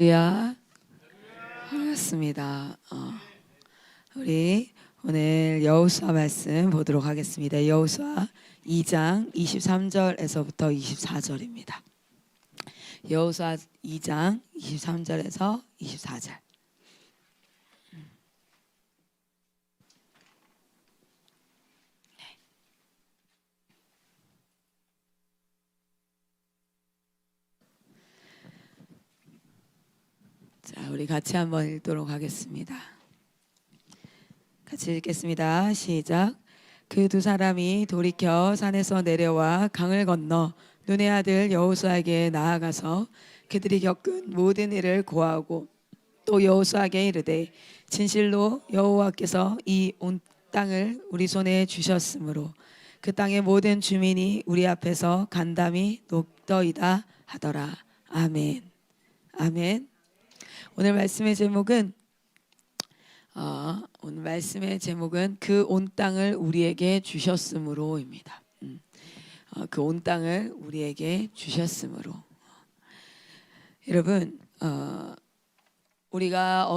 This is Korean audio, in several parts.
할렐루야. 반갑습니다. 우리 오늘 여호수아 말씀 보도록 하겠습니다. 여호수아 2장 23절에서부터 24절입니다. 여호수아 2장 23절에서 24절. 자, 우리 같이 한번 읽도록 하겠습니다. 같이 읽겠습니다. 시작. 그 두 사람이 돌이켜 산에서 내려와 강을 건너 눈의 아들 여호수아에게 나아가서 그들이 겪은 모든 일을 고하고 또 여호수아에게 이르되 진실로 여호와께서 이 온 땅을 우리 손에 주셨으므로 그 땅의 모든 주민이 우리 앞에서 간담이 녹더이다 하더라. 아멘. 아멘. 오늘 말씀의 제목은 그 온 땅을 우리에게 주셨으므로입니다. 그 온 땅을 우리에게 주셨으므로. 여러분, 우리가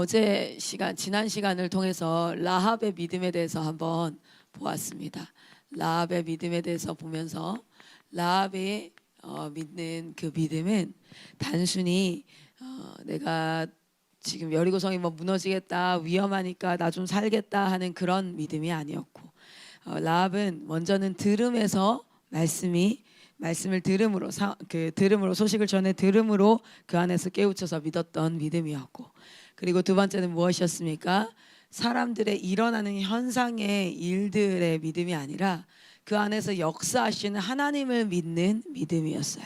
지난 시간을 통해서 라합의 믿음에 대해서 한번 보았습니다. 라합의 믿음에 대해서 보면서 라합의 믿는 그 믿음은 단순히 내가 지금 여리고성이 무너지겠다, 위험하니까 나 좀 살겠다 하는 그런 믿음이 아니었고, 라합은 먼저는 들음에서 말씀을 들음으로 소식을 전해 들음으로 그 안에서 깨우쳐서 믿었던 믿음이었고, 그리고 두 번째는 무엇이었습니까? 사람들의 일어나는 현상의 일들의 믿음이 아니라 그 안에서 역사하시는 하나님을 믿는 믿음이었어요.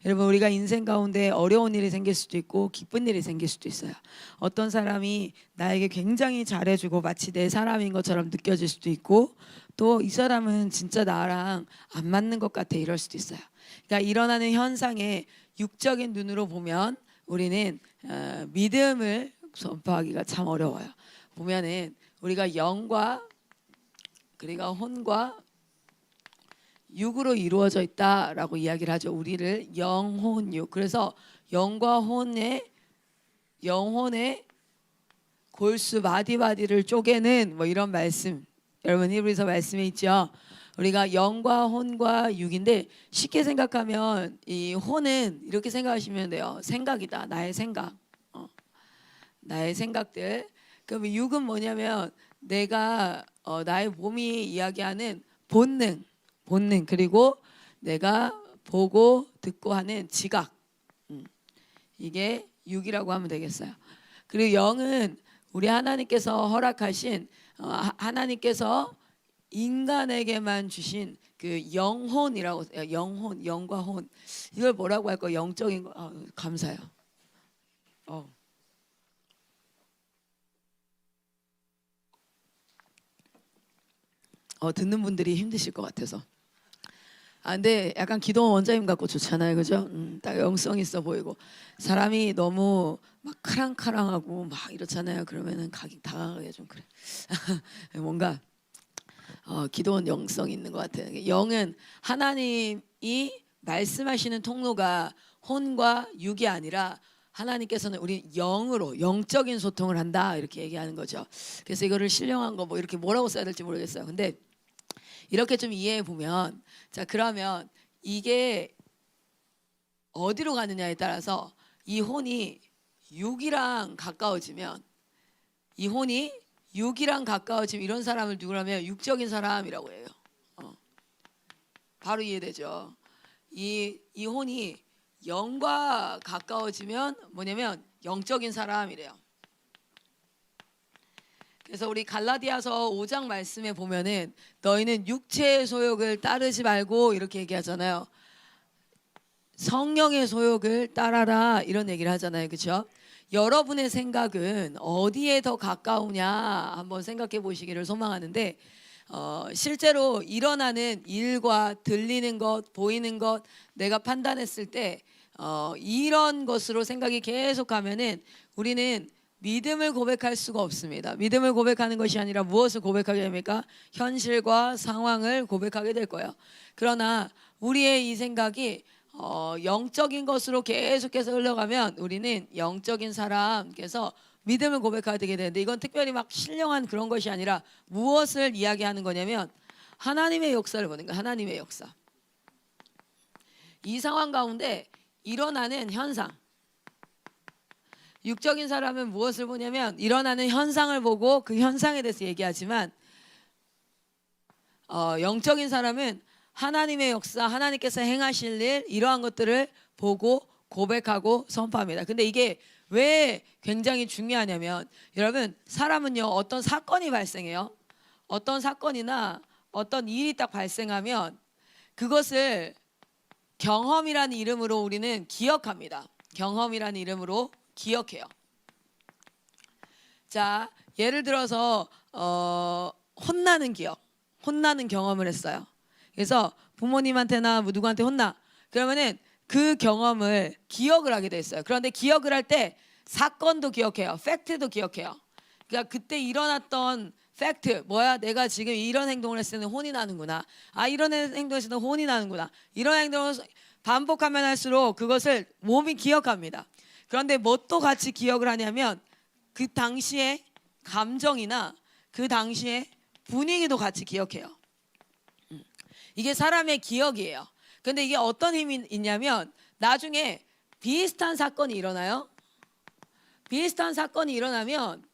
여러분, 우리가 인생 가운데 어려운 일이 생길 수도 있고 기쁜 일이 생길 수도 있어요. 어떤 사람이 나에게 굉장히 잘해주고 마치 내 사람인 것처럼 느껴질 수도 있고, 또 이 사람은 진짜 나랑 안 맞는 것 같아, 이럴 수도 있어요. 그러니까 일어나는 현상에 육적인 눈으로 보면 우리는 믿음을 선포하기가 참 어려워요. 보면은 우리가 영과 그리고 혼과 육으로 이루어져 있다라고 이야기를 하죠. 우리를 영혼 육. 그래서 영과 영혼의 골수 마디마디를 쪼개는 이런 말씀. 여러분, 히브리서 말씀에 있죠. 우리가 영과 혼과 육인데, 쉽게 생각하면 이 혼은 이렇게 생각하시면 돼요. 생각이다. 나의 생각. 나의 생각들. 그럼 육은 뭐냐면 내가 나의 몸이 이야기하는 본능, 그리고 내가 보고 듣고 하는 지각, 이게 육이라고 하면 되겠어요. 그리고 영은 우리 하나님께서 허락하신, 하나님께서 인간에게만 주신 그 영혼이라고 해요. 영과 혼. 이걸 뭐라고 할까요? 영적인 거. 감사해요. 듣는 분들이 힘드실 것 같아서. 근데 약간 기도원 원장님 같고 좋잖아요, 그죠? 딱 영성 있어 보이고, 사람이 너무 막 카랑카랑하고 막 이렇잖아요. 그러면은 다가가기 좀 그래. 뭔가 기도원 영성 있는 것 같아요. 영은 하나님이 말씀하시는 통로가 혼과 육이 아니라 하나님께서는 우리 영으로 영적인 소통을 한다, 이렇게 얘기하는 거죠. 그래서 이거를 신령한 거 이렇게 뭐라고 써야 될지 모르겠어요. 근데 이렇게 좀 이해해 보면, 자, 그러면 이게 어디로 가느냐에 따라서 이 혼이 육이랑 가까워지면 이런 사람을 누구라면 육적인 사람이라고 해요. 바로 이해되죠? 이 혼이 영과 가까워지면 뭐냐면 영적인 사람이래요. 그래서 우리 갈라디아서 5장 말씀에 보면은 너희는 육체의 소욕을 따르지 말고 이렇게 얘기하잖아요. 성령의 소욕을 따라라, 이런 얘기를 하잖아요. 그렇죠? 여러분의 생각은 어디에 더 가까우냐 한번 생각해 보시기를 소망하는데, 실제로 일어나는 일과 들리는 것, 보이는 것, 내가 판단했을 때 이런 것으로 생각이 계속 가면은 우리는 믿음을 고백할 수가 없습니다. 믿음을 고백하는 것이 아니라 무엇을 고백하게 됩니까? 현실과 상황을 고백하게 될 거예요. 그러나 우리의 이 생각이 영적인 것으로 계속해서 흘러가면 우리는 영적인 사람께서 믿음을 고백하게 되게 되는데, 이건 특별히 막 신령한 그런 것이 아니라 무엇을 이야기하는 거냐면 하나님의 역사를 보는 거예요. 하나님의 역사. 이 상황 가운데 일어나는 현상. 육적인 사람은 무엇을 보냐면 일어나는 현상을 보고 그 현상에 대해서 얘기하지만, 영적인 사람은 하나님의 역사, 하나님께서 행하실 일, 이러한 것들을 보고 고백하고 선포합니다. 근데 이게 왜 굉장히 중요하냐면, 여러분, 사람은요, 어떤 사건이 발생해요. 어떤 사건이나 어떤 일이 딱 발생하면 그것을 경험이라는 이름으로 우리는 기억합니다. 경험이라는 이름으로 기억해요. 자, 예를 들어서 혼나는 기억, 혼나는 경험을 했어요. 그래서 부모님한테나 뭐 누구한테 혼나, 그러면은 그 경험을 기억을 하게 돼 있어요. 그런데 기억을 할 때 사건도 기억해요. 팩트도 기억해요. 그러니까 그때 일어났던 팩트, 뭐야, 내가 지금 이런 행동을 했을 때는 혼이 나는구나, 이런 행동을 했을 때는 혼이 나는구나, 이런 행동을 반복하면 할수록 그것을 몸이 기억합니다. 그런데 뭐 또 같이 기억을 하냐면 그 당시의 감정이나 그 당시의 분위기도 같이 기억해요. 이게 사람의 기억이에요. 근데 이게 어떤 힘이 있냐면, 나중에 비슷한 사건이 일어나요. 비슷한 사건이 일어나면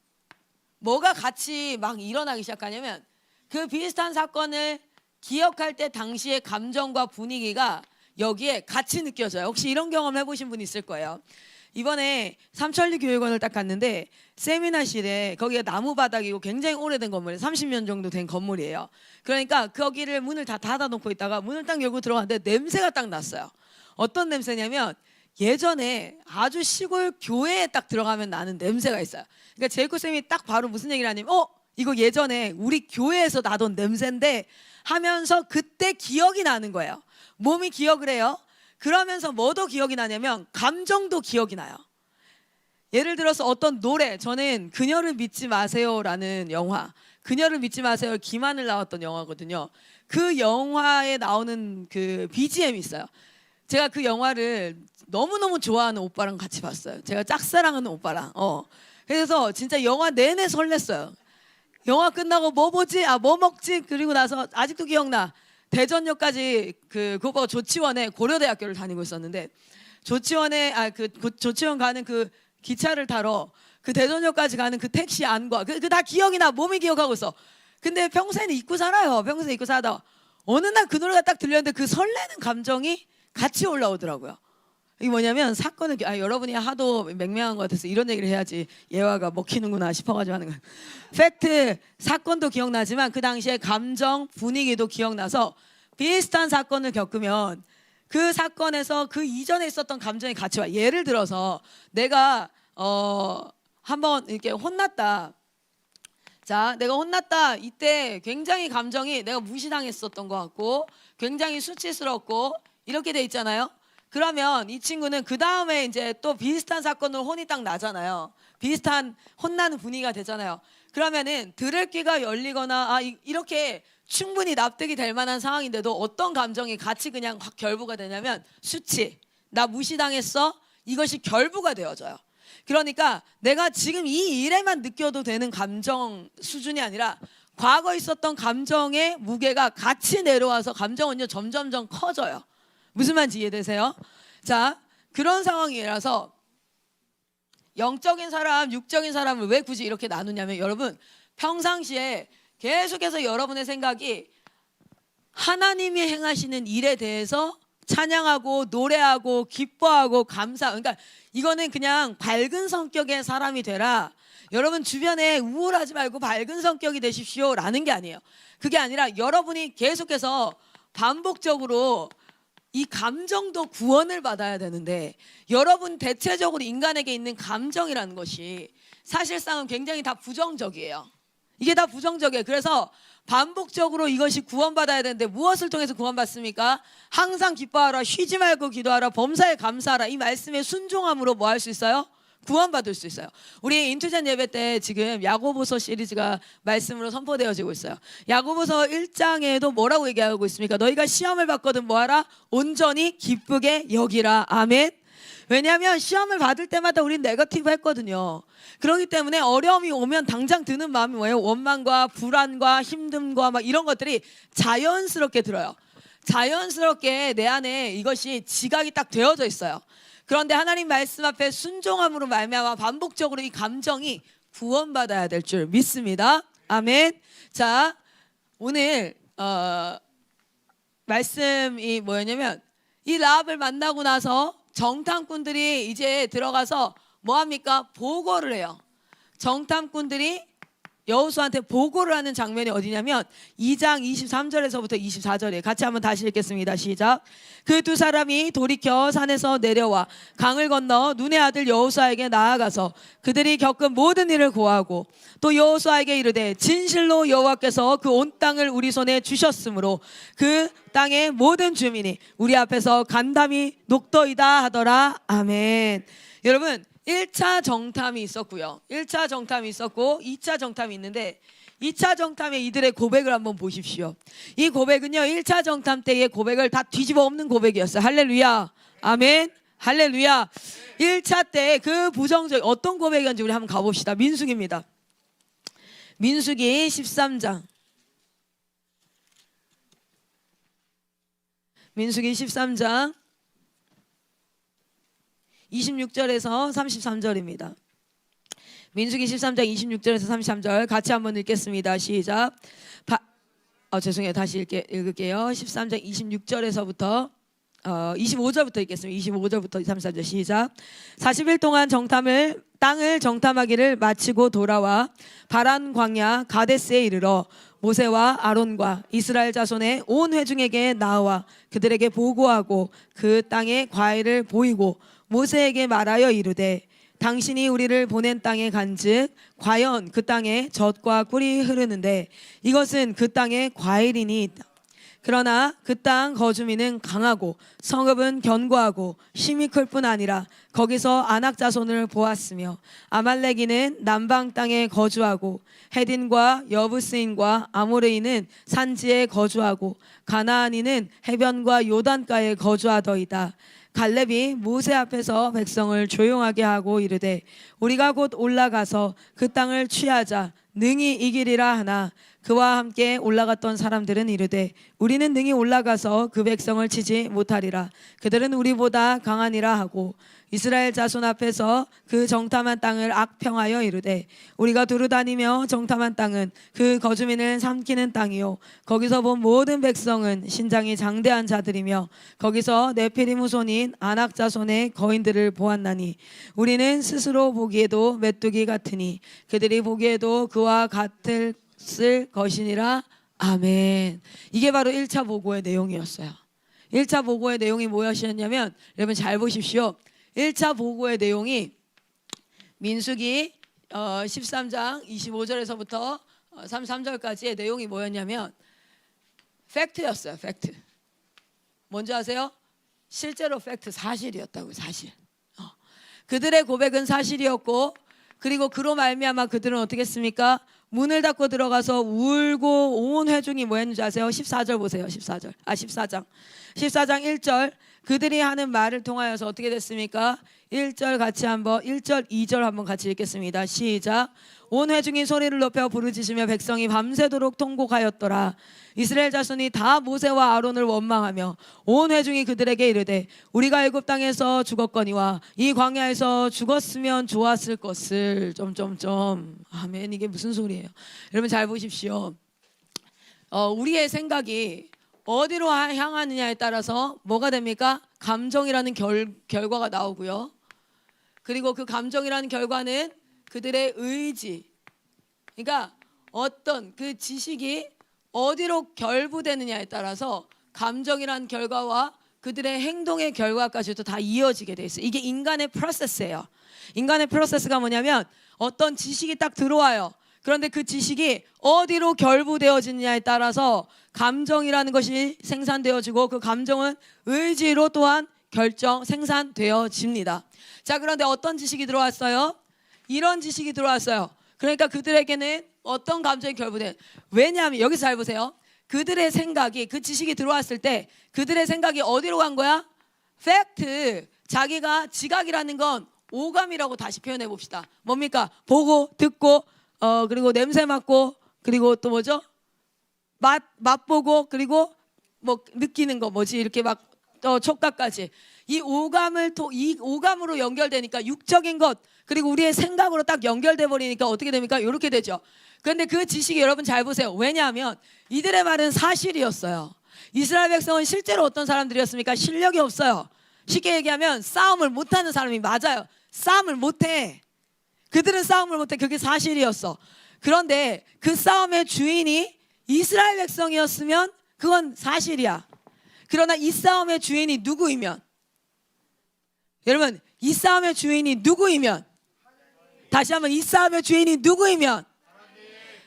뭐가 같이 막 일어나기 시작하냐면, 그 비슷한 사건을 기억할 때 당시의 감정과 분위기가 여기에 같이 느껴져요. 혹시 이런 경험 해보신 분 있을 거예요. 이번에 삼천리 교육원을 딱 갔는데 세미나실에, 거기가 나무 바닥이고 굉장히 오래된 건물이에요. 30년 정도 된 건물이에요. 그러니까 거기를 문을 다 닫아놓고 있다가 문을 딱 열고 들어갔는데 냄새가 딱 났어요. 어떤 냄새냐면 예전에 아주 시골 교회에 딱 들어가면 나는 냄새가 있어요. 그러니까 제이코 쌤이 딱 바로 무슨 얘기를 하냐면, 이거 예전에 우리 교회에서 나던 냄새인데 하면서 그때 기억이 나는 거예요. 몸이 기억을 해요. 그러면서 뭐도 기억이 나냐면 감정도 기억이 나요. 예를 들어서 어떤 노래, 저는 그녀를 믿지 마세요라는 영화, 그녀를 믿지 마세요, 김하늘 나왔던 영화거든요. 그 영화에 나오는 그 BGM이 있어요. 제가 그 영화를 너무너무 좋아하는 오빠랑 같이 봤어요. 제가 짝사랑하는 오빠랑. 그래서 진짜 영화 내내 설렜어요. 영화 끝나고 뭐 보지? 뭐 먹지? 그리고 나서 아직도 기억나. 대전역까지 그 오빠가 조치원에, 고려대학교를 다니고 있었는데 조치원에 조치원 가는 그 기차를 타러 그 대전역까지 가는 그 택시 안과 그 다 기억이 나. 몸이 기억하고 있어. 근데 평소에는 잊고 살아요. 평소에 잊고 살다가 어느 날 그 노래가 딱 들렸는데 그 설레는 감정이 같이 올라오더라고요. 이게 뭐냐면 사건을, 여러분이 하도 맹맹한 것 같아서 이런 얘기를 해야지 예화가 먹히는구나 싶어가지고 하는 거예요. 팩트, 사건도 기억나지만 그 당시에 감정, 분위기도 기억나서 비슷한 사건을 겪으면 그 사건에서 그 이전에 있었던 감정이 같이 와. 예를 들어서 내가 한번 이렇게 혼났다. 자, 내가 혼났다. 이때 굉장히 감정이 내가 무시당했었던 것 같고 굉장히 수치스럽고 이렇게 돼 있잖아요. 그러면 이 친구는 그 다음에 이제 또 비슷한 사건으로 혼이 딱 나잖아요. 비슷한 혼나는 분위기가 되잖아요. 그러면은 들을 귀가 열리거나 이렇게 충분히 납득이 될 만한 상황인데도 어떤 감정이 같이 그냥 확 결부가 되냐면 수치, 나 무시당했어, 이것이 결부가 되어져요. 그러니까 내가 지금 이 일에만 느껴도 되는 감정 수준이 아니라 과거에 있었던 감정의 무게가 같이 내려와서 감정은요 점점점 커져요. 무슨 말인지 이해되세요? 자, 그런 상황이라서 영적인 사람, 육적인 사람을 왜 굳이 이렇게 나누냐면, 여러분 평상시에 계속해서 여러분의 생각이 하나님이 행하시는 일에 대해서 찬양하고 노래하고 기뻐하고 그러니까 이거는 그냥 밝은 성격의 사람이 되라, 여러분 주변에 우울하지 말고 밝은 성격이 되십시오라는 게 아니에요. 그게 아니라 여러분이 계속해서 반복적으로 이 감정도 구원을 받아야 되는데, 여러분 대체적으로 인간에게 있는 감정이라는 것이 사실상은 굉장히 다 부정적이에요. 이게 다 부정적이에요. 그래서 반복적으로 이것이 구원받아야 되는데 무엇을 통해서 구원받습니까? 항상 기뻐하라, 쉬지 말고 기도하라, 범사에 감사하라, 이 말씀에 순종함으로 뭐 할 수 있어요? 구원받을 수 있어요. 우리 인투전 예배 때 지금 야고보서 시리즈가 말씀으로 선포되어지고 있어요. 야고보서 1장에도 뭐라고 얘기하고 있습니까? 너희가 시험을 받거든 뭐하라? 온전히 기쁘게 여기라. 아멘. 왜냐하면 시험을 받을 때마다 우린 네거티브 했거든요. 그렇기 때문에 어려움이 오면 당장 드는 마음이 뭐예요? 원망과 불안과 힘듦과 막 이런 것들이 자연스럽게 들어요. 자연스럽게 내 안에 이것이 지각이 딱 되어져 있어요. 그런데 하나님 말씀 앞에 순종함으로 말미암아 반복적으로 이 감정이 구원받아야 될 줄 믿습니다. 아멘. 자, 오늘 말씀이 뭐였냐면 이 라합을 만나고 나서 정탐꾼들이 이제 들어가서 뭐합니까? 보고를 해요. 정탐꾼들이 여호수아한테 보고를 하는 장면이 어디냐면 2장 23절에서부터 24절이에요. 같이 한번 다시 읽겠습니다. 시작. 그 두 사람이 돌이켜 산에서 내려와 강을 건너 눈의 아들 여호수아에게 나아가서 그들이 겪은 모든 일을 고하고 또 여호수아에게 이르되 진실로 여호와께서 그 온 땅을 우리 손에 주셨으므로 그 땅의 모든 주민이 우리 앞에서 간담이 녹더이다 하더라. 아멘. 여러분, 1차 정탐이 있었고요. 1차 정탐이 있었고 2차 정탐이 있는데 2차 정탐의 이들의 고백을 한번 보십시오. 이 고백은요, 1차 정탐 때의 고백을 다 뒤집어 엎는 고백이었어요. 할렐루야. 아멘. 할렐루야. 1차 때 그 부정적 어떤 고백이었는지 우리 한번 가봅시다. 민수기입니다. 민수기 13장. 민수기 13장 26절에서 33절입니다. 민수기 13장 26절에서 33절 같이 한번 읽겠습니다. 시작. 죄송해요. 다시 읽을게요. 13장 26절에서부터 25절부터 읽겠습니다. 25절부터 33절 시작. 40일 동안 땅을 정탐하기를 마치고 돌아와 바란 광야 가데스에 이르러 모세와 아론과 이스라엘 자손의 온 회중에게 나와 그들에게 보고하고 그 땅의 과일을 보이고 모세에게 말하여 이르되 당신이 우리를 보낸 땅에 간즉 과연 그 땅에 젖과 꿀이 흐르는데 이것은 그 땅의 과일이니 그러나 그 땅 거주민은 강하고 성읍은 견고하고 힘이 클 뿐 아니라 거기서 아낙 자손을 보았으며 아말렉인은 남방 땅에 거주하고 헤딘과 여부스인과 아모레인은 산지에 거주하고 가나안인은 해변과 요단가에 거주하더이다. 갈렙이 모세 앞에서 백성을 조용하게 하고 이르되 우리가 곧 올라가서 그 땅을 취하자 능히 이기리라 하나 그와 함께 올라갔던 사람들은 이르되 우리는 능히 올라가서 그 백성을 치지 못하리라. 그들은 우리보다 강하니라 하고 이스라엘 자손 앞에서 그 정탐한 땅을 악평하여 이르되 우리가 두루 다니며 정탐한 땅은 그 거주민을 삼키는 땅이요 거기서 본 모든 백성은 신장이 장대한 자들이며 거기서 네피림 후손인 아낙 자손의 거인들을 보았나니 우리는 스스로 보기에도 메뚜기 같으니 그들이 보기에도 그와 같을 것이니라. 아멘. 이게 바로 1차 보고의 내용이었어요. 1차 보고의 내용이 무엇이었냐면 여러분 잘 보십시오. 1차 보고의 내용이 민수기 13장 25절에서부터 33절까지의 내용이 뭐였냐면 팩트였어요. 팩트. 뭔지 아세요? 실제로 팩트, 사실이었다고요. 사실. 그들의 고백은 사실이었고 그리고 그로 말미암아 그들은 어떻게 했습니까? 문을 닫고 들어가서 울고 온 회중이 뭐 했는지 아세요? 14절 보세요. 14장 1절 그들이 하는 말을 통하여서 어떻게 됐습니까? 1절 같이 한번 1절 2절 한번 같이 읽겠습니다. 시작. 온 회중이 소리를 높여 부르짖으며 백성이 밤새도록 통곡하였더라. 이스라엘 자손이 다 모세와 아론을 원망하며 온 회중이 그들에게 이르되 우리가 애굽 땅에서 죽었거니와 이 광야에서 죽었으면 좋았을 것을 아멘. 이게 무슨 소리예요? 여러분 잘 보십시오. 우리의 생각이 어디로 향하느냐에 따라서 뭐가 됩니까? 감정이라는 결과가 나오고요. 그리고 그 감정이라는 결과는 그들의 의지, 그러니까 어떤 그 지식이 어디로 결부되느냐에 따라서 감정이라는 결과와 그들의 행동의 결과까지도 다 이어지게 돼 있어요. 이게 인간의 프로세스예요. 인간의 프로세스가 뭐냐면 어떤 지식이 딱 들어와요. 그런데 그 지식이 어디로 결부되어지느냐에 따라서 감정이라는 것이 생산되어지고 그 감정은 의지로 또한 생산되어집니다. 자, 그런데 어떤 지식이 들어왔어요? 이런 지식이 들어왔어요. 그러니까 그들에게는 어떤 감정이 결부된, 왜냐하면 여기서 잘 보세요. 그들의 생각이, 그 지식이 들어왔을 때 그들의 생각이 어디로 간 거야? 팩트, 자기가 지각이라는 건 오감이라고 다시 표현해 봅시다. 뭡니까? 보고 듣고 그리고 냄새 맡고 그리고 또 뭐죠? 맛보고 그리고 뭐 느끼는 거 뭐지? 이렇게 막 촉각까지. 이 오감으로 연결되니까 육적인 것 그리고 우리의 생각으로 딱 연결돼 버리니까 어떻게 됩니까? 이렇게 되죠. 그런데 그 지식이 여러분 잘 보세요. 왜냐하면 이들의 말은 사실이었어요. 이스라엘 백성은 실제로 어떤 사람들이었습니까? 실력이 없어요. 쉽게 얘기하면 싸움을 못하는 사람이 맞아요. 싸움을 못해. 그들은 싸움을 못해. 그게 사실이었어. 그런데 그 싸움의 주인이 이스라엘 백성이었으면 그건 사실이야. 그러나 이 싸움의 주인이 누구이면, 여러분 이 싸움의 주인이 누구이면, 다시 한번 이 싸움의 주인이 누구이면,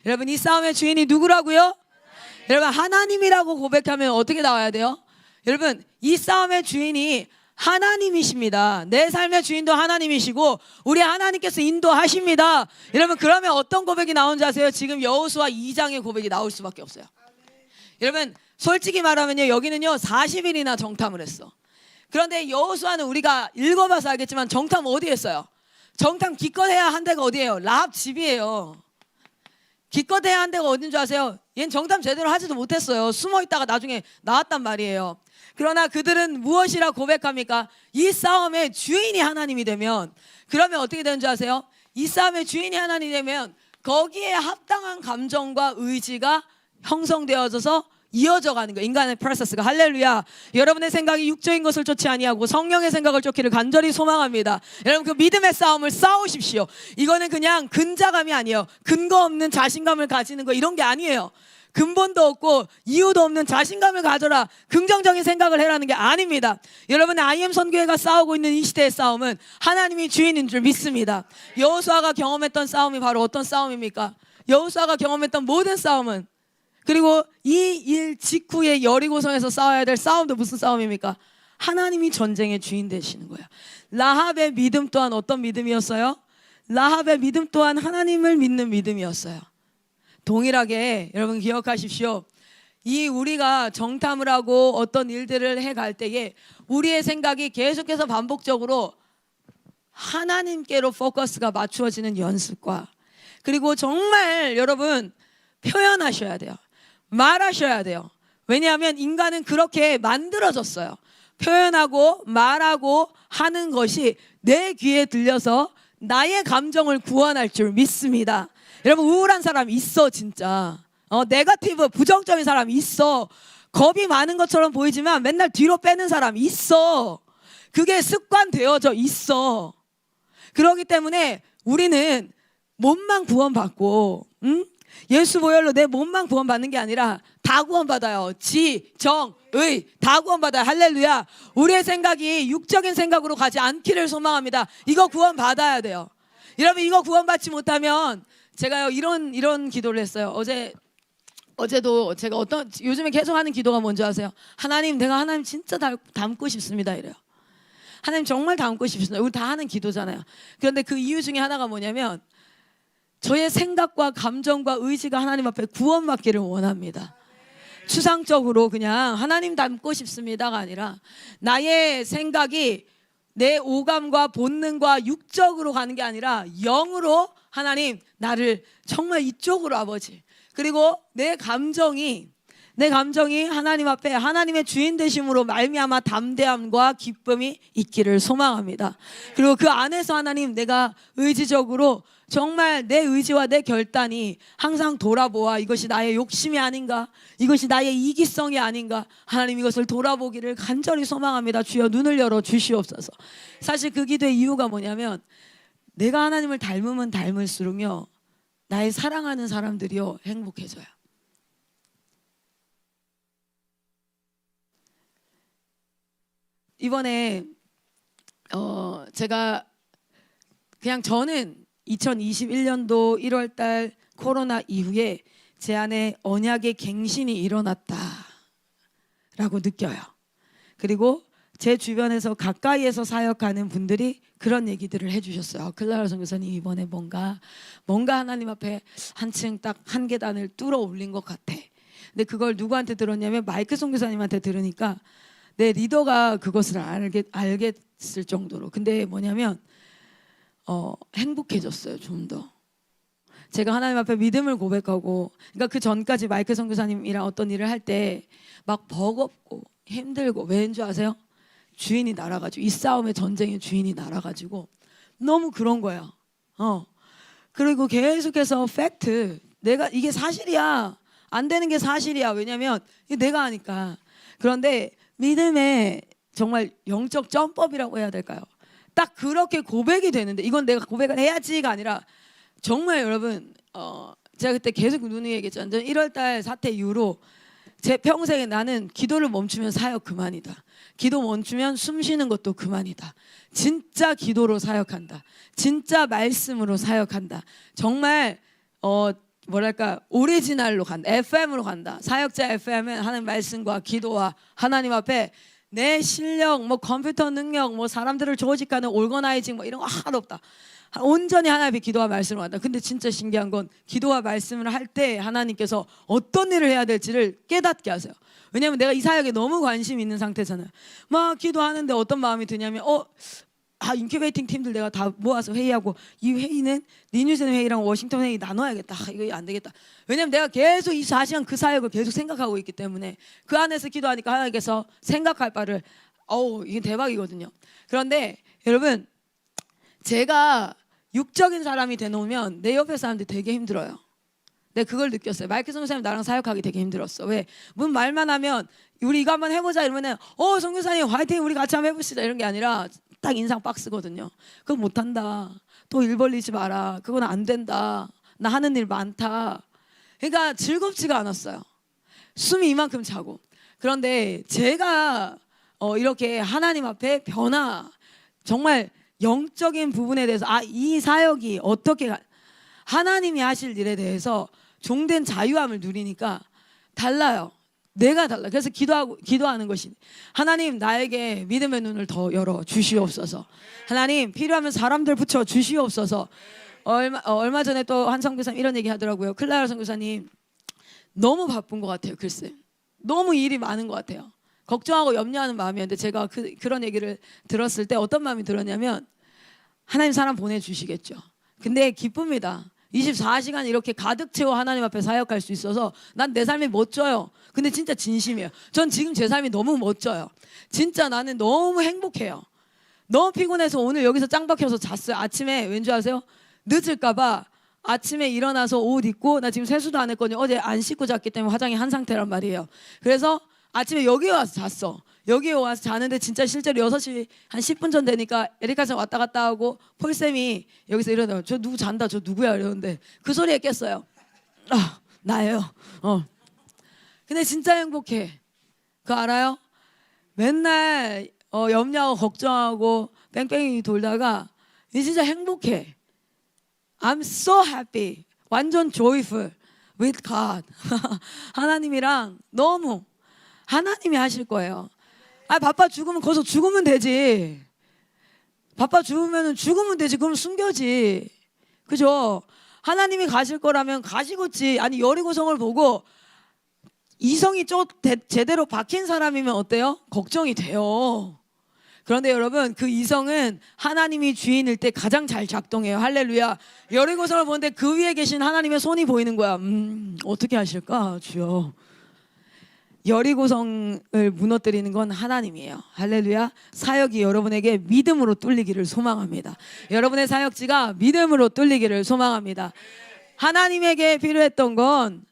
여러분 이 싸움의 주인이 누구라고요? 여러분 하나님이라고 고백하면 어떻게 나와야 돼요? 여러분 이 싸움의 주인이 하나님이십니다. 내 삶의 주인도 하나님이시고 우리 하나님께서 인도하십니다. 여러분 그러면 어떤 고백이 나오는지 아세요? 지금 여호수아 2장의 고백이 나올 수밖에 없어요. 여러분 솔직히 말하면요, 여기는요 40일이나 정탐을 했어. 그런데 여호수아는 우리가 읽어봐서 알겠지만 정탐 어디 했어요? 정탐 기껏해야 한 데가 어디예요? 라합 집이에요. 기껏해야 한 데가 어딘 줄 아세요? 얘는 정탐 제대로 하지도 못했어요. 숨어 있다가 나중에 나왔단 말이에요. 그러나 그들은 무엇이라 고백합니까? 이 싸움의 주인이 하나님이 되면, 그러면 어떻게 되는 줄 아세요? 이 싸움의 주인이 하나님이 되면 거기에 합당한 감정과 의지가 형성되어져서 이어져 가는 거예요. 인간의 프로세스가. 할렐루야. 여러분의 생각이 육적인 것을 쫓지 아니하고 성령의 생각을 쫓기를 간절히 소망합니다. 여러분 그 믿음의 싸움을 싸우십시오. 이거는 그냥 근자감이 아니에요. 근거 없는 자신감을 가지는 거 이런 게 아니에요. 근본도 없고 이유도 없는 자신감을 가져라, 긍정적인 생각을 해라는 게 아닙니다. 여러분의 IM 선교회가 싸우고 있는 이 시대의 싸움은 하나님이 주인인 줄 믿습니다. 여호수아가 경험했던 싸움이 바로 어떤 싸움입니까? 여호수아가 경험했던 모든 싸움은, 그리고 이 일 직후에 여리고성에서 싸워야 될 싸움도 무슨 싸움입니까? 하나님이 전쟁의 주인 되시는 거예요. 라합의 믿음 또한 어떤 믿음이었어요? 라합의 믿음 또한 하나님을 믿는 믿음이었어요. 동일하게 여러분 기억하십시오. 이 우리가 정탐을 하고 어떤 일들을 해갈 때에 우리의 생각이 계속해서 반복적으로 하나님께로 포커스가 맞추어지는 연습과, 그리고 정말 여러분 표현하셔야 돼요. 말하셔야 돼요. 왜냐하면 인간은 그렇게 만들어졌어요. 표현하고 말하고 하는 것이 내 귀에 들려서 나의 감정을 구원할 줄 믿습니다. 여러분 우울한 사람 있어 진짜. 네거티브 부정적인 사람 있어. 겁이 많은 것처럼 보이지만 맨날 뒤로 빼는 사람 있어. 그게 습관되어져 있어. 그렇기 때문에 우리는 몸만 구원받고 예수 보혈로 내 몸만 구원받는 게 아니라 다 구원받아요. 지, 정, 의 다 구원받아요. 할렐루야. 우리의 생각이 육적인 생각으로 가지 않기를 소망합니다. 이거 구원받아야 돼요. 여러분 이거 구원받지 못하면, 제가요 이런 기도를 했어요. 어제도 제가 요즘에 계속 하는 기도가 뭔지 아세요? 하나님, 내가 하나님 진짜 닮고 싶습니다 이래요. 하나님 정말 닮고 싶습니다. 우리 다 하는 기도잖아요. 그런데 그 이유 중에 하나가 뭐냐면 저의 생각과 감정과 의지가 하나님 앞에 구원받기를 원합니다. 추상적으로 그냥 하나님 닮고 싶습니다가 아니라 나의 생각이 내 오감과 본능과 육적으로 가는 게 아니라 영으로, 하나님 나를 정말 이쪽으로 아버지, 그리고 내 감정이 하나님 앞에 하나님의 주인 되심으로 말미암아 담대함과 기쁨이 있기를 소망합니다. 그리고 그 안에서 하나님, 내가 의지적으로 정말 내 의지와 내 결단이 항상 돌아보아 이것이 나의 욕심이 아닌가, 이것이 나의 이기성이 아닌가, 하나님 이것을 돌아보기를 간절히 소망합니다. 주여 눈을 열어 주시옵소서. 사실 그 기도의 이유가 뭐냐면, 내가 하나님을 닮으면 닮을수록요 나의 사랑하는 사람들이요 행복해져요. 이번에 제가 그냥 저는 2021년도 1월달 코로나 이후에 제 안에 언약의 갱신이 일어났다라고 느껴요. 그리고 제 주변에서 가까이에서 사역하는 분들이 그런 얘기들을 해주셨어요. 클라라 선교사님 이번에 뭔가 하나님 앞에 한층 딱 한 계단을 뚫어 올린 것 같아. 근데 그걸 누구한테 들었냐면 마이크 선교사님한테 들으니까 내 리더가 그것을 알겠을 정도로. 근데 뭐냐면 행복해졌어요. 좀 더. 제가 하나님 앞에 믿음을 고백하고, 그러니까 그 전까지 마이크 선교사님이랑 어떤 일을 할 때 막 버겁고 힘들고, 왜인 줄 아세요? 주인이 날아가지고, 이 싸움의 전쟁의 주인이 날아가지고 너무 그런 거야. 그리고 계속해서 팩트, 내가 이게 사실이야, 안 되는 게 사실이야. 왜냐면 내가 아니까. 그런데 믿음의 정말 영적 점법이라고 해야 될까요? 딱 그렇게 고백이 되는데, 이건 내가 고백을 해야지가 아니라 정말 여러분, 제가 그때 계속 누누이 얘기했잖아요. 1월달 사태 이후로 제 평생에 나는 기도를 멈추면 사역 그만이다. 기도 멈추면 숨 쉬는 것도 그만이다. 진짜 기도로 사역한다. 진짜 말씀으로 사역한다. 정말 뭐랄까, 오리지널로 간다. FM으로 간다. 사역자 FM은 하는 말씀과 기도와 하나님 앞에 내 실력, 뭐 컴퓨터 능력, 뭐 사람들을 조직하는 올거나이징 뭐 이런 거 하나도 없다. 온전히 하나님 앞에 기도와 말씀을 한다. 근데 진짜 신기한 건 기도와 말씀을 할 때 하나님께서 어떤 일을 해야 될지를 깨닫게 하세요. 왜냐하면 내가 이 사역에 너무 관심이 있는 상태잖아요. 막 기도하는데 어떤 마음이 드냐면 인큐베이팅 팀들 내가 다 모아서 회의하고, 이 회의는 니뉴젠 회의랑 워싱턴 회의 나눠야겠다. 이거 안 되겠다. 왜냐면 내가 계속 24시간 그 사역을 계속 생각하고 있기 때문에 그 안에서 기도하니까 하나님께서 생각할 바를 이게 대박이거든요. 그런데 여러분, 제가 육적인 사람이 되놓으면 내 옆에 사람들이 되게 힘들어요. 내가 그걸 느꼈어요. 마이크 선교사님 나랑 사역하기 되게 힘들었어. 왜? 문 말만 하면 우리 이거 한번 해보자 이러면은 선교사님 화이팅, 우리 같이 한번 해봅시다 이런 게 아니라 딱 인상 박스거든요. 그거 못한다. 또 일 벌리지 마라. 그건 안 된다. 나 하는 일 많다. 그러니까 즐겁지가 않았어요. 숨이 이만큼 차고. 그런데 제가 이렇게 하나님 앞에 정말 영적인 부분에 대해서 이 사역이 어떻게 하나님이 하실 일에 대해서 종된 자유함을 누리니까 달라요. 내가 달라. 그래서 기도하는 것이, 하나님 나에게 믿음의 눈을 더 열어 주시옵소서. 하나님 필요하면 사람들 붙여 주시옵소서. 얼마 전에 또 한 선교사님 이런 얘기 하더라고요. 클라라 선교사님 너무 바쁜 것 같아요. 글쎄 너무 일이 많은 것 같아요. 걱정하고 염려하는 마음이었는데, 제가 그런 얘기를 들었을 때 어떤 마음이 들었냐면, 하나님 사람 보내주시겠죠. 근데 기쁩니다. 24시간 이렇게 가득 채워 하나님 앞에 사역할 수 있어서 난 내 삶이 멋져요. 근데 진짜 진심이에요. 전 지금 제 삶이 너무 멋져요. 진짜 나는 너무 행복해요. 너무 피곤해서 오늘 여기서 짱 박혀서 잤어요. 아침에 왠지 아세요? 늦을까 봐 아침에 일어나서 옷 입고, 나 지금 세수도 안 했거든요. 어제 안 씻고 잤기 때문에 화장이 한 상태란 말이에요. 그래서 아침에 여기에 와서 잤어. 여기에 와서 자는데 진짜 실제로 6시 한 10분 전 되니까 에리카 씨 왔다 갔다 하고 폴쌤이 여기서 이러더라고요. 저 누구 잔다, 저 누구야 이러는데 그 소리에 깼어요. 나예요. 근데 진짜 행복해. 그거 알아요? 맨날 염려하고 걱정하고 뺑뺑이 돌다가 이제 진짜 행복해. I'm so happy. 완전 joyful with God. 하나님이랑 너무, 하나님이 하실 거예요. 바빠 죽으면 거기서 죽으면 되지. 바빠 죽으면 되지. 그럼 숨겨지. 그죠? 하나님이 가실 거라면 가시겠지. 아니 여리고성을 보고 이성이 제대로 박힌 사람이면 어때요? 걱정이 돼요. 그런데 여러분, 그 이성은 하나님이 주인일 때 가장 잘 작동해요. 할렐루야. 여리고성을 보는데 그 위에 계신 하나님의 손이 보이는 거야. 어떻게 하실까 주여. 여리고성을 무너뜨리는 건 하나님이에요. 할렐루야. 사역이 여러분에게 믿음으로 뚫리기를 소망합니다. 여러분의 사역지가 믿음으로 뚫리기를 소망합니다. 하나님에게 필요했던 건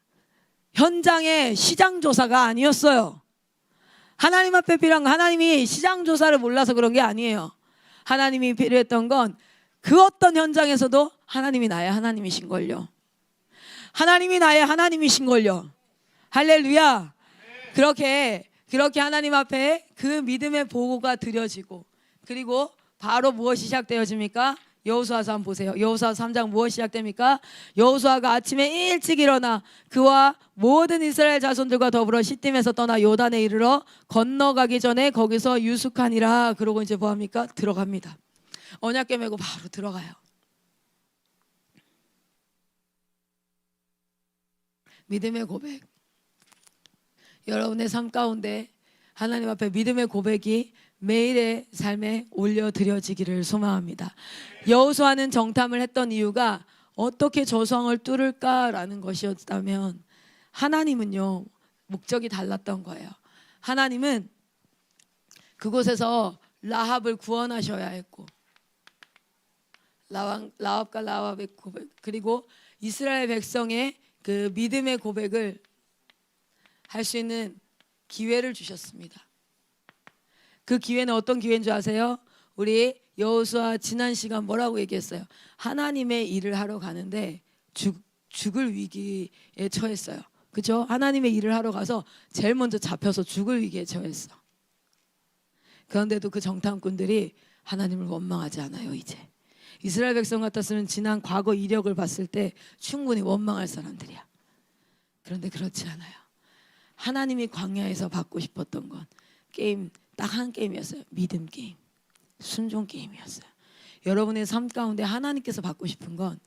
현장의 시장조사가 아니었어요. 하나님 앞에 필요한 건, 하나님이 시장조사를 몰라서 그런 게 아니에요. 하나님이 필요했던 건 그 어떤 현장에서도 하나님이 나의 하나님이신걸요. 하나님이 나의 하나님이신걸요. 할렐루야. 그렇게 하나님 앞에 그 믿음의 보고가 드려지고, 그리고 바로 무엇이 시작되어집니까? 여호수아서 한번 보세요. 여호수아 3장 무엇 시작됩니까? 여호수아가 아침에 일찍 일어나 그와 모든 이스라엘 자손들과 더불어 시딤에서 떠나 요단에 이르러 건너가기 전에 거기서 유숙하니라. 그러고 이제 뭐합니까? 들어갑니다. 언약궤 메고 바로 들어가요. 믿음의 고백. 여러분의 삶 가운데 하나님 앞에 믿음의 고백이 매일의 삶에 올려드려지기를 소망합니다. 여호수아는 정탐을 했던 이유가 어떻게 저성을 뚫을까라는 것이었다면, 하나님은요 목적이 달랐던 거예요. 하나님은 그곳에서 라합을 구원하셔야 했고, 라합과 라합의 고백, 그리고 이스라엘 백성의 그 믿음의 고백을 할 수 있는 기회를 주셨습니다. 그 기회는 어떤 기회인 줄 아세요? 우리 여호수아 지난 시간 뭐라고 얘기했어요? 하나님의 일을 하러 가는데 죽을 위기에 처했어요. 그죠? 하나님의 일을 하러 가서 제일 먼저 잡혀서 죽을 위기에 처했어. 그런데도 그 정탐꾼들이 하나님을 원망하지 않아요. 이제 이스라엘 백성 같았으면 지난 과거 이력을 봤을 때 충분히 원망할 사람들이야. 그런데 그렇지 않아요. 하나님이 광야에서 받고 싶었던 건 게임 딱 한 게임이었어요. 믿음 게임, 순종 게임이었어요. 여러분의 삶 가운데 하나님께서 받고 싶은 건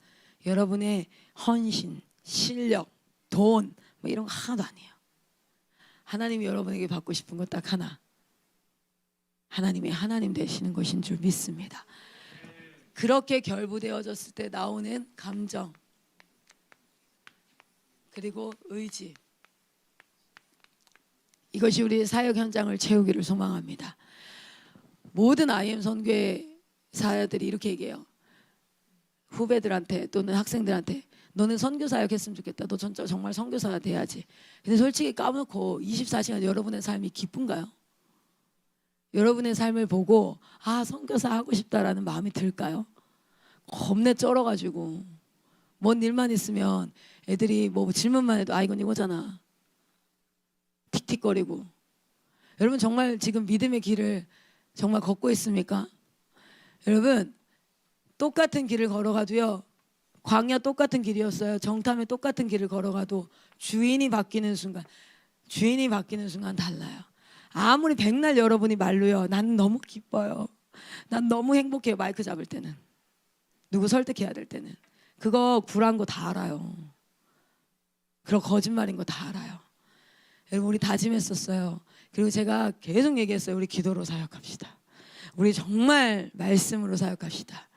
여러분의 헌신, 실력, 돈 뭐 이런 거 하나도 아니에요. 하나님이 여러분에게 받고 싶은 건 딱 하나, 하나님이 하나님 되시는 것인 줄 믿습니다. 그렇게 결부되어졌을 때 나오는 감정, 그리고 의지, 이것이 우리 사역 현장을 채우기를 소망합니다. 모든 IM 선교사들이 이렇게 얘기해요. 후배들한테 또는 학생들한테, 너는 선교사역 했으면 좋겠다. 너 정말 선교사가 돼야지. 근데 솔직히 까놓고 24시간 여러분의 삶이 기쁜가요? 여러분의 삶을 보고 아 선교사 하고 싶다라는 마음이 들까요? 겁내 쩔어가지고 뭔 일만 있으면 애들이 뭐 질문만 해도 아 이건 이거잖아 틱틱거리고. 여러분 정말 지금 믿음의 길을 정말 걷고 있습니까? 여러분 똑같은 길을 걸어가도요, 광야 똑같은 길이었어요. 정탐에 똑같은 길을 걸어가도 주인이 바뀌는 순간 달라요. 아무리 백날 여러분이 말로요 난 너무 기뻐요, 난 너무 행복해요, 마이크 잡을 때는, 누구 설득해야 될 때는, 그거 굴한 거 다 알아요. 그런 거짓말인 거 다 알아요. 여러분 우리 다짐했었어요. 그리고 제가 계속 얘기했어요. 우리 기도로 사역합시다. 우리 정말 말씀으로 사역합시다.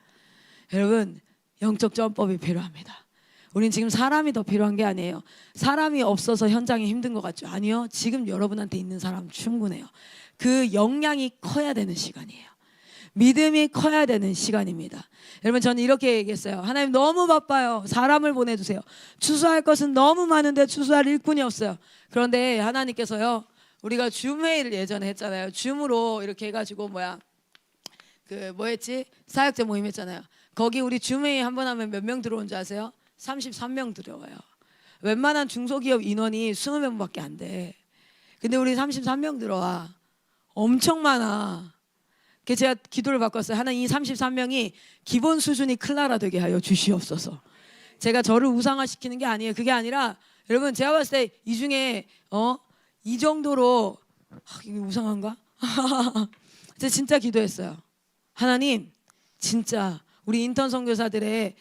여러분 영적 전법이 필요합니다. 우린 지금 사람이 더 필요한 게 아니에요. 사람이 없어서 현장이 힘든 것 같죠? 아니요. 지금 여러분한테 있는 사람 충분해요. 그 역량이 커야 되는 시간이에요. 믿음이 커야 되는 시간입니다. 여러분 저는 이렇게 얘기했어요. 하나님 너무 바빠요. 사람을 보내주세요. 추수할 것은 너무 많은데 추수할 일꾼이 없어요. 그런데 하나님께서요, 우리가 줌회의를 예전에 했잖아요. 줌으로 이렇게 해가지고 뭐였지? 사역자 모임 했잖아요. 거기 우리 줌회의 한 번 하면 몇 명 들어온 줄 아세요? 33명 들어와요. 웬만한 중소기업 인원이 20명밖에 안 돼. 근데 우리 33명 들어와. 엄청 많아. 그래서 제가 기도를 바꿨어요. 하나님 이 33명이 기본 수준이 클라라 되게 하여 주시옵소서. 제가 저를 우상화시키는 게 아니에요. 그게 아니라 여러분 제가 봤을 때 이 중에 이 정도로 이게 우상한가? 제가 진짜 기도했어요. 하나님 진짜 우리 인턴 선교사들의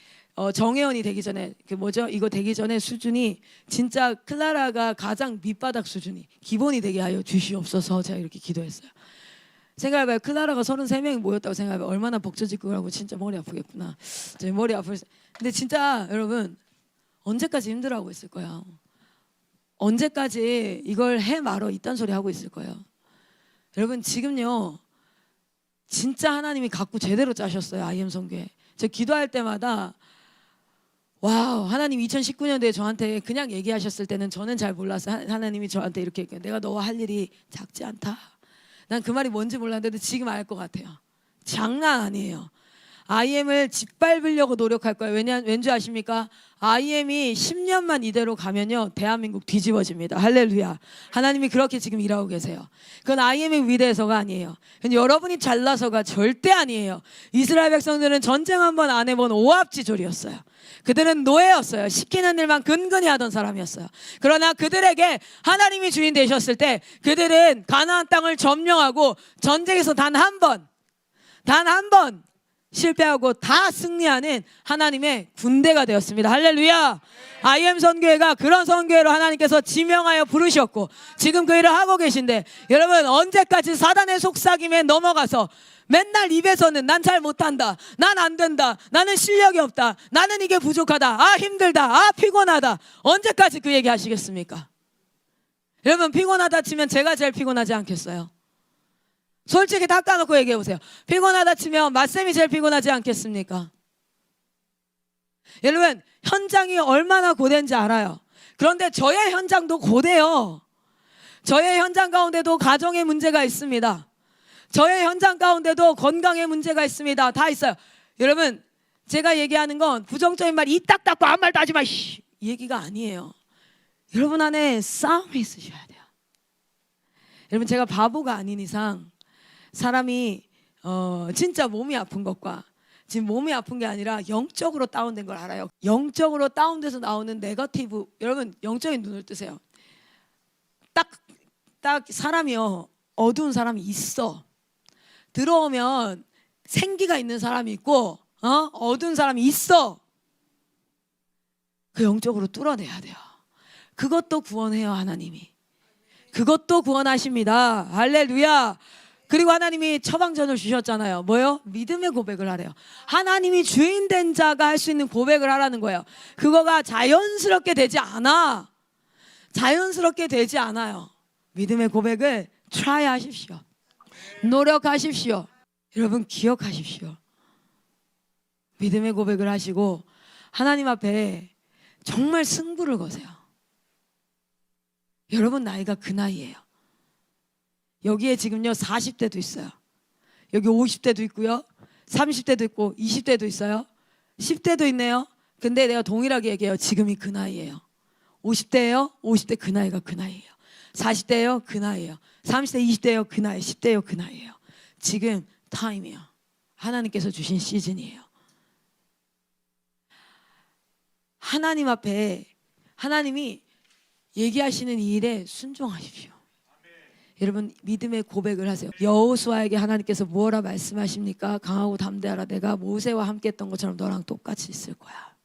정회원이 되기 전에 이거 되기 전에 수준이 진짜 클라라가 가장 밑바닥 수준이 기본이 되게 하여 주시옵소서. 제가 이렇게 기도했어요. 생각해봐요. 클라라가 33명이 모였다고 생각해봐요. 얼마나 벅차질 거라고. 진짜 머리 아프겠구나. 제 머리 아플. 근데 진짜 여러분 언제까지 힘들어하고 있을 거야? 언제까지 이걸 해 말어 이딴 소리 하고 있을 거예요? 여러분 지금요 진짜 하나님이 갖고 제대로 짜셨어요. IM 선교회. 저 기도할 때마다 와우, 하나님 2019년도에 저한테 그냥 얘기하셨을 때는 저는 잘 몰랐어요. 하나님이 저한테 이렇게 얘기해요. 내가 너와 할 일이 작지 않다. 난 그 말이 뭔지 몰랐는데 지금 알 것 같아요. 장난 아니에요. IM을 짓밟으려고 노력할 거예요. 왠지 아십니까? IM이 10년만 이대로 가면요, 대한민국 뒤집어집니다. 할렐루야. 하나님이 그렇게 지금 일하고 계세요. 그건 IM이 위대해서가 아니에요. 그건 여러분이 잘나서가 절대 아니에요. 이스라엘 백성들은 전쟁 한 번 안 해본 오합지졸이었어요. 그들은 노예였어요. 시키는 일만 근근히 하던 사람이었어요. 그러나 그들에게 하나님이 주인 되셨을 때 그들은 가나안 땅을 점령하고 전쟁에서 단 한 번 실패하고 다 승리하는 하나님의 군대가 되었습니다. 할렐루야. IM 선교회가 그런 선교회로 하나님께서 지명하여 부르셨고 지금 그 일을 하고 계신데, 여러분 언제까지 사단의 속삭임에 넘어가서 맨날 입에서는 난 잘 못한다, 난 안 된다, 나는 실력이 없다, 나는 이게 부족하다, 아 힘들다, 아 피곤하다, 언제까지 그 얘기 하시겠습니까? 여러분 피곤하다 치면 제가 제일 피곤하지 않겠어요? 솔직히 다 까놓고 얘기해 보세요. 피곤하다 치면 맞쌤이 제일 피곤하지 않겠습니까? 여러분 현장이 얼마나 고된지 알아요. 그런데 저의 현장도 고돼요. 저의 현장 가운데도 가정의 문제가 있습니다. 저의 현장 가운데도 건강의 문제가 있습니다. 다 있어요. 여러분 제가 얘기하는 건 부정적인 말 입 딱 닫고 아무 말도 하지 마 이 얘기가 아니에요. 여러분 안에 싸움이 있으셔야 돼요. 여러분 제가 바보가 아닌 이상 사람이 진짜 몸이 아픈 것과 지금 몸이 아픈 게 아니라 영적으로 다운된 걸 알아요. 영적으로 다운돼서 나오는 네거티브, 여러분 영적인 눈을 뜨세요. 딱 사람이요, 어두운 사람이 있어. 들어오면 생기가 있는 사람이 있고 어두운 사람이 있어. 그 영적으로 뚫어내야 돼요. 그것도 구원해요. 하나님이 그것도 구원하십니다. 할렐루야. 그리고 하나님이 처방전을 주셨잖아요. 뭐요? 믿음의 고백을 하래요. 하나님이 주인 된 자가 할 수 있는 고백을 하라는 거예요. 그거가 자연스럽게 되지 않아. 자연스럽게 되지 않아요. 믿음의 고백을 try 하십시오. 노력하십시오. 여러분 기억하십시오. 믿음의 고백을 하시고 하나님 앞에 정말 승부를 거세요. 여러분 나이가 그 나이예요. 여기에 지금요 40대도 있어요. 여기 50대도 있고요, 30대도 있고 20대도 있어요, 10대도 있네요. 근데 내가 동일하게 얘기해요. 지금이 그 나이예요. 50대예요. 50대 그 나이가 그 나이예요. 40대예요. 그 나이예요. 30대 20대예요. 그 나이. 10대예요. 그 나이예요. 지금 타임이에요. 하나님께서 주신 시즌이에요. 하나님 앞에 하나님이 얘기하시는 이 일에 순종하십시오. 여러분 믿음의 고백을 하세요. 여호수아에게 하나님께서 뭐라 말씀하십니까? 강하고 담대하라. 내가 모세와 함께 했던 것처럼 너랑 똑같이 있을 거야.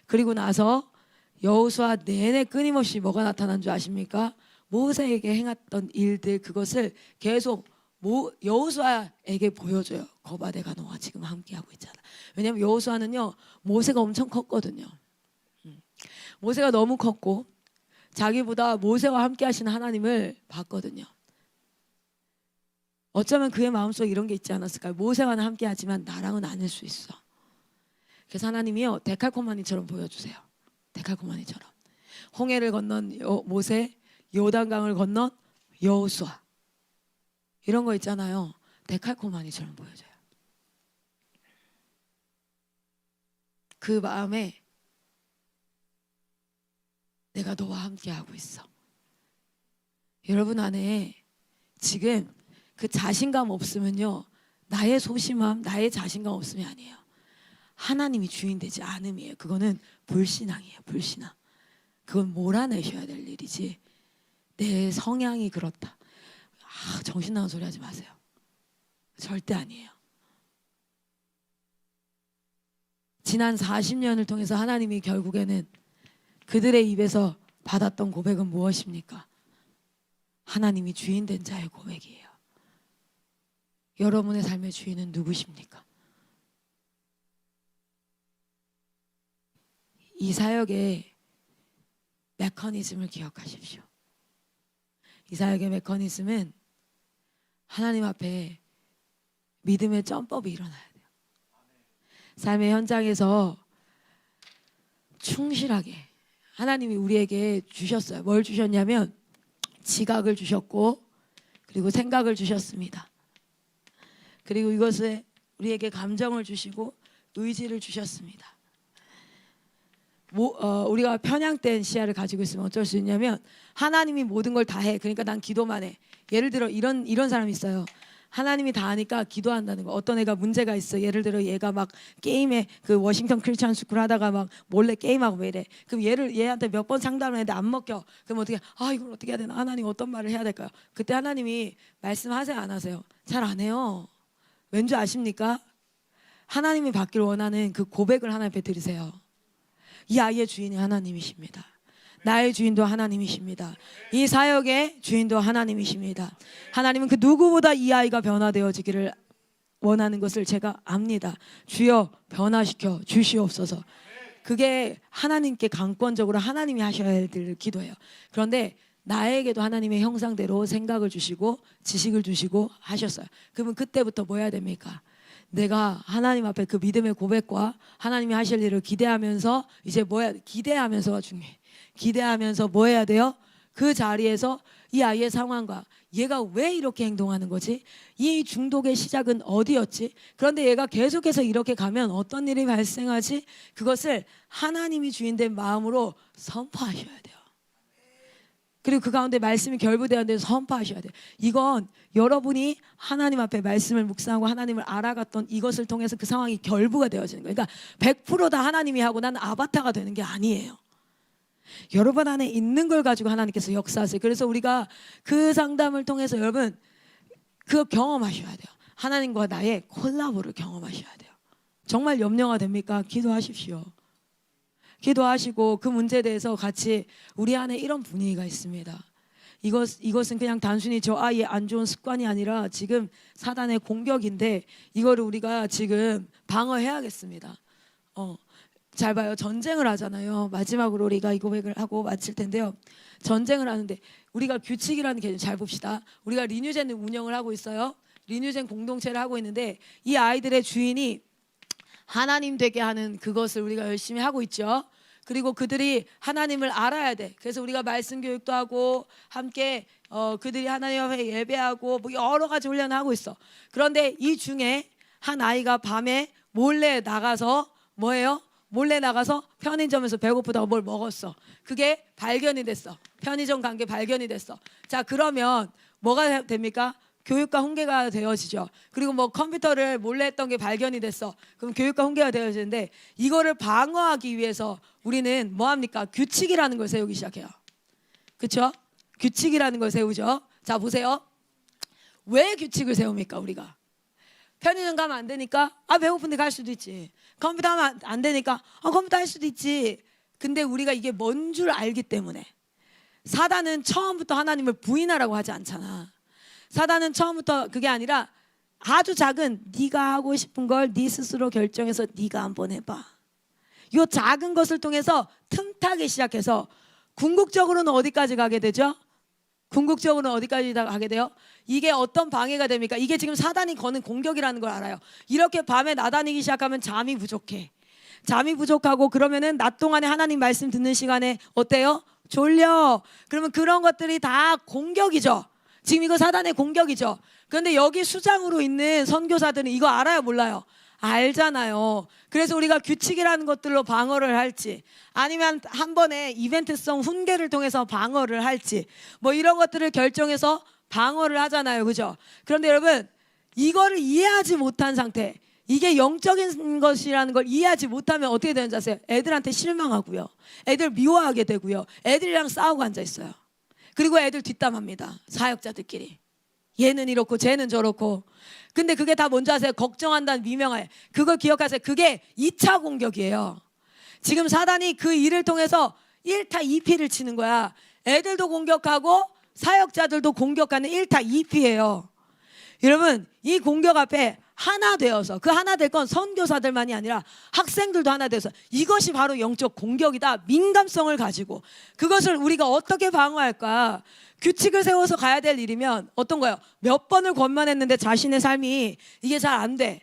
그리고 나서 여호수아 내내 끊임없이 뭐가 나타난 줄 아십니까? 모세에게 행했던 일들, 그것을 계속 여호수아에게 보여줘요. 거봐 내가 너와 지금 함께하고 있잖아. 왜냐하면 여호수아는요 모세가 엄청 컸거든요. 모세가 너무 컸고 자기보다 모세와 함께 하시는 하나님을 봤거든요. 어쩌면 그의 마음속에 이런 게 있지 않았을까요? 모세와는 함께 하지만 나랑은 아닐 수 있어. 그래서 하나님이요 데칼코마니처럼 보여주세요. 데칼코마니처럼 홍해를 건넌 모세, 요단강을 건넌 여호수아, 이런 거 있잖아요. 데칼코마니처럼 보여줘요. 그 마음에 내가 너와 함께 하고 있어. 여러분 안에 지금 그 자신감 없으면요 나의 소심함, 나의 자신감 없음이 아니에요. 하나님이 주인 되지 않음이에요. 그거는 불신앙이에요. 불신앙. 그건 몰아내셔야 될 일이지 내 성향이 그렇다, 정신 나간 소리 하지 마세요. 절대 아니에요. 지난 40년을 통해서 하나님이 결국에는 그들의 입에서 받았던 고백은 무엇입니까? 하나님이 주인 된 자의 고백이에요. 여러분의 삶의 주인은 누구십니까? 이 사역의 메커니즘을 기억하십시오. 이 사역의 메커니즘은 하나님 앞에 믿음의 점법이 일어나야 돼요. 삶의 현장에서 충실하게 하나님이 우리에게 주셨어요. 뭘 주셨냐면 지각을 주셨고 그리고 생각을 주셨습니다. 그리고 이것을 우리에게 감정을 주시고 의지를 주셨습니다. 우리가 편향된 시야를 가지고 있으면 어쩔 수 있냐면 하나님이 모든 걸 다 해. 그러니까 난 기도만 해. 예를 들어 이런 사람이 있어요. 하나님이 다 하니까 기도한다는 거. 어떤 애가 문제가 있어. 예를 들어 얘가 막 게임에 그 워싱턴 크리스천 스쿨 하다가 막 몰래 게임하고 왜 이래. 그럼 얘한테 몇 번 상담을 했는데 안 먹혀. 그럼 어떻게 이걸 어떻게 해야 되나. 하나님 어떤 말을 해야 될까요? 그때 하나님이 말씀하세요 안 하세요? 잘 안 해요. 왠지 아십니까? 하나님이 받기를 원하는 그 고백을 하나님께 드리세요. 이 아이의 주인이 하나님이십니다. 나의 주인도 하나님이십니다. 이 사역의 주인도 하나님이십니다. 하나님은 그 누구보다 이 아이가 변화되어지기를 원하는 것을 제가 압니다. 주여 변화시켜 주시옵소서. 그게 하나님께 강권적으로 하나님이 하셔야 될 기도예요. 그런데 나에게도 하나님의 형상대로 생각을 주시고 지식을 주시고 하셨어요. 그러면 그때부터 뭐 해야 됩니까? 내가 하나님 앞에 그 믿음의 고백과 하나님이 하실 일을 기대하면서 이제 기대하면서가 중요해. 기대하면서 뭐 해야 돼요? 그 자리에서 이 아이의 상황과 얘가 왜 이렇게 행동하는 거지? 이 중독의 시작은 어디였지? 그런데 얘가 계속해서 이렇게 가면 어떤 일이 발생하지? 그것을 하나님이 주인된 마음으로 선포하셔야 돼요. 그리고 그 가운데 말씀이 결부되어야 돼서 선포하셔야 돼요. 이건 여러분이 하나님 앞에 말씀을 묵상하고 하나님을 알아갔던 이것을 통해서 그 상황이 결부가 되어지는 거예요. 그러니까 100% 다 하나님이 하고 나는 아바타가 되는 게 아니에요. 여러분 안에 있는 걸 가지고 하나님께서 역사하세요. 그래서 우리가 그 상담을 통해서 여러분 그거 경험하셔야 돼요. 하나님과 나의 콜라보를 경험하셔야 돼요. 정말 염려가 됩니까? 기도하십시오. 기도하시고 그 문제에 대해서 같이 우리 안에 이런 분위기가 있습니다. 이것은 그냥 단순히 저 아이의 안 좋은 습관이 아니라 지금 사단의 공격인데 이거를 우리가 지금 방어해야겠습니다. 잘 봐요. 전쟁을 하잖아요. 마지막으로 우리가 이 고백을 하고 마칠 텐데요. 전쟁을 하는데 우리가 규칙이라는 개념 잘 봅시다. 우리가 리뉴젠 운영을 하고 있어요. 리뉴젠 공동체를 하고 있는데 이 아이들의 주인이 하나님 되게 하는 그것을 우리가 열심히 하고 있죠. 그리고 그들이 하나님을 알아야 돼. 그래서 우리가 말씀 교육도 하고 함께 그들이 하나님 앞에 예배하고 뭐 여러 가지 훈련을 하고 있어. 그런데 이 중에 한 아이가 밤에 몰래 나가서 뭐예요? 몰래 나가서 편의점에서 배고프다고 뭘 먹었어. 그게 발견이 됐어. 편의점 간 게 발견이 됐어. 자, 그러면 뭐가 됩니까? 교육과 훈계가 되어지죠. 그리고 뭐 컴퓨터를 몰래 했던 게 발견이 됐어. 그럼 교육과 훈계가 되어지는데 이거를 방어하기 위해서 우리는 뭐 합니까? 규칙이라는 걸 세우기 시작해요. 그렇죠? 규칙이라는 걸 세우죠. 자, 보세요. 왜 규칙을 세웁니까 우리가? 편의점 가면 안 되니까 배고픈데 갈 수도 있지. 컴퓨터 하면 안 되니까 컴퓨터 할 수도 있지. 근데 우리가 이게 뭔 줄 알기 때문에. 사단은 처음부터 하나님을 부인하라고 하지 않잖아. 사단은 처음부터 그게 아니라 아주 작은 네가 하고 싶은 걸 네 스스로 결정해서 네가 한번 해봐. 이 작은 것을 통해서 틈타기 시작해서 궁극적으로는 어디까지 가게 되죠? 궁극적으로는 어디까지 가게 돼요? 이게 어떤 방해가 됩니까? 이게 지금 사단이 거는 공격이라는 걸 알아요. 이렇게 밤에 나다니기 시작하면 잠이 부족해. 잠이 부족하고 그러면은 낮 동안에 하나님 말씀 듣는 시간에 어때요? 졸려. 그러면 그런 것들이 다 공격이죠. 지금 이거 사단의 공격이죠. 그런데 여기 수장으로 있는 선교사들은 이거 알아요, 몰라요? 알잖아요. 그래서 우리가 규칙이라는 것들로 방어를 할지 아니면 한 번에 이벤트성 훈계를 통해서 방어를 할지 뭐 이런 것들을 결정해서 방어를 하잖아요. 그죠? 그런데 여러분 이거를 이해하지 못한 상태, 이게 영적인 것이라는 걸 이해하지 못하면 어떻게 되는지 아세요? 애들한테 실망하고요. 애들 미워하게 되고요. 애들이랑 싸우고 앉아있어요. 그리고 애들 뒷담합니다. 사역자들끼리. 얘는 이렇고 쟤는 저렇고. 근데 그게 다 뭔지 아세요? 걱정한다는 미명하에. 그걸 기억하세요. 그게 2차 공격이에요. 지금 사단이 그 일을 통해서 1타 2피를 치는 거야. 애들도 공격하고 사역자들도 공격하는 1타 2피예요. 여러분 이 공격 앞에 하나 되어서, 그 하나 될 건 선교사들만이 아니라 학생들도 하나 되어서 이것이 바로 영적 공격이다. 민감성을 가지고 그것을 우리가 어떻게 방어할까? 규칙을 세워서 가야 될 일이면 어떤 거예요? 몇 번을 권면했는데 자신의 삶이 이게 잘 안 돼.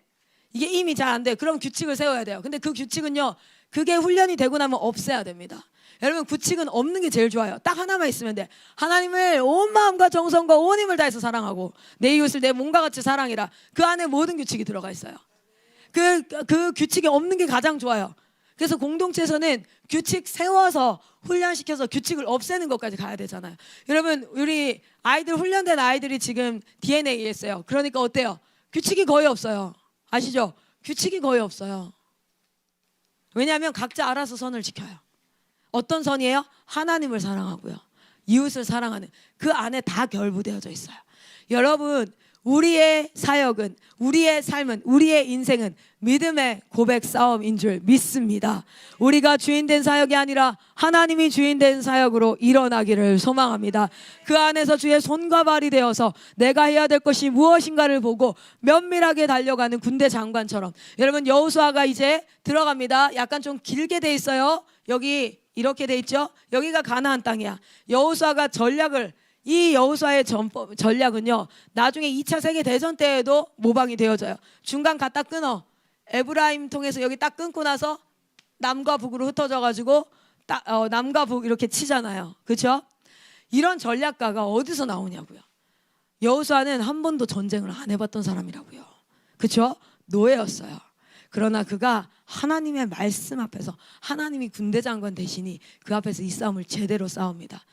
이게 이미 잘 안 돼. 그럼 규칙을 세워야 돼요. 근데 그 규칙은요, 그게 훈련이 되고 나면 없애야 됩니다. 여러분 규칙은 없는 게 제일 좋아요. 딱 하나만 있으면 돼. 하나님을 온 마음과 정성과 온 힘을 다해서 사랑하고 내 이웃을 내 몸과 같이 사랑해라. 그 안에 모든 규칙이 들어가 있어요. 그 규칙이 없는 게 가장 좋아요. 그래서 공동체에서는 규칙 세워서 훈련시켜서 규칙을 없애는 것까지 가야 되잖아요. 여러분, 우리 아이들, 훈련된 아이들이 지금 DNA에 있어요. 그러니까 어때요? 규칙이 거의 없어요. 아시죠? 규칙이 거의 없어요. 왜냐하면 각자 알아서 선을 지켜요. 어떤 선이에요? 하나님을 사랑하고요, 이웃을 사랑하는, 그 안에 다 결부되어져 있어요. 여러분, 우리의 사역은, 우리의 삶은, 우리의 인생은 믿음의 고백 싸움인 줄 믿습니다. 우리가 주인된 사역이 아니라 하나님이 주인된 사역으로 일어나기를 소망합니다. 그 안에서 주의 손과 발이 되어서 내가 해야 될 것이 무엇인가를 보고 면밀하게 달려가는 군대 장관처럼. 여러분, 여호수아가 이제 들어갑니다. 약간 좀 길게 돼 있어요. 여기 이렇게 돼 있죠. 여기가 가나안 땅이야. 여호수아가 이 여호수아의 전략은요, 나중에 2차 세계대전 때에도 모방이 되어져요. 중간 갖다 끊어. 에브라임 통해서 여기 딱 끊고 나서 남과 북으로 흩어져 가지고 남과 북 이렇게 치잖아요. 그렇죠? 이런 전략가가 어디서 나오냐고요. 여호수아는 한 번도 전쟁을 안 해봤던 사람이라고요. 그렇죠? 노예였어요. 그러나 그가 하나님의 말씀 앞에서, 하나님이 군대 장관 대신이 그 앞에서 이 싸움을 제대로 싸웁니다.